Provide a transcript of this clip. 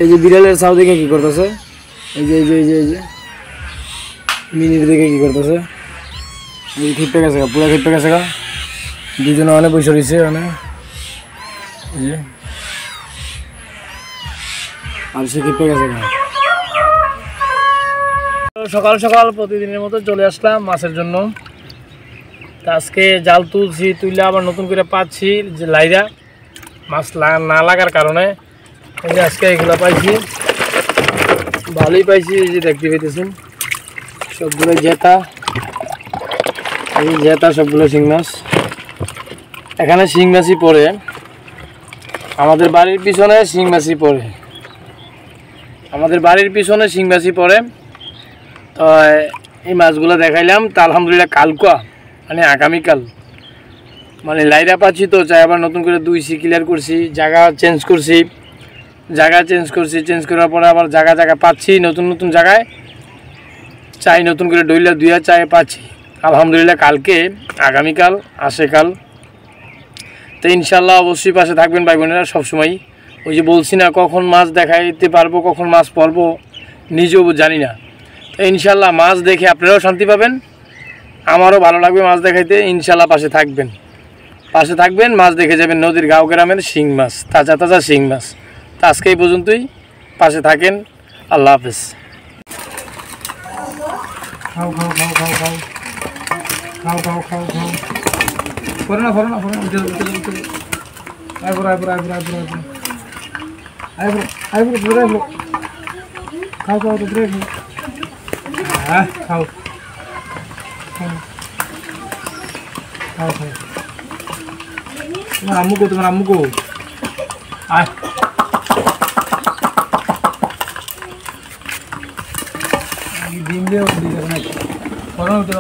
এই যে বিড়ালের ছাউ দেখে কি করতেছে, এই যে মিনিট দেখে কি করতেছে, এই খেপে গেছে গা, পুরা খেপে গেছে গা। দুজনে অনেক বসে রয়েছে অনেক, এই যে আর সে খেপে গেছে গা। সকাল সকাল প্রতিদিনের মতো চলে আসলাম মাছের জন্য। আজকে জাল তুলছি, তুললে আবার নতুন করে পাচ্ছি যে লাইরা মাছ না লাগার কারণে এই যে আজকে এগুলো পাইছি, ভালোই পাইছি। এই যে দেখতে পেতেছেন সবগুলো জেতা, এই জেতা সবগুলো শিং মাছ। এখানে শিং মাছই পড়ে, আমাদের বাড়ির পিছনে শিং মাছই পড়ে, আমাদের বাড়ির পিছনে শিং মাছই পড়ে। তো এই মাছগুলো দেখাইলাম, তা আলহামদুলিল্লাহ কালকা মানে আগামীকাল মানে লাইরা পাচ্ছি। তো চাই আবার নতুন করে দুইছি, ক্লিয়ার করছি, জায়গা চেঞ্জ করছি, চেঞ্জ করার পরে আবার জায়গা পাচ্ছি নতুন নতুন জায়গায়, চাই নতুন করে ডইলা দুইয়া চাই পাচ্ছি আলহামদুলিল্লাহ। কালকে আগামীকাল আসে কাল, তো ইনশাল্লাহ অবশ্যই পাশে থাকবেন ভাই বোনেরা সবসময়। ওই যে বলছি না কখন মাছ দেখাইতে পারবো, কখন মাছ পড়বো নিজেও জানি না। তো ইনশাল্লাহ মাছ দেখে আপনারাও শান্তি পাবেন, আমারও ভালো লাগবে মাছ দেখাইতে। ইনশাল্লাহ পাশে থাকবেন, মাছ দেখে যাবেন। নদীর গাঁও গ্রামের শিং মাছ, তাজা শিং মাছ। তো আজকে এই পর্যন্তই, পাশে থাকেন। আল্লাহ হাফেজ। খাও খাও খাও খাও খাও খাও খাও খাও খাও করো না খাও খাও তো হ্যাঁ খাও খাও খাও খাও। তোমার আম্মু কো আয় ডিম দিয়ে করো না।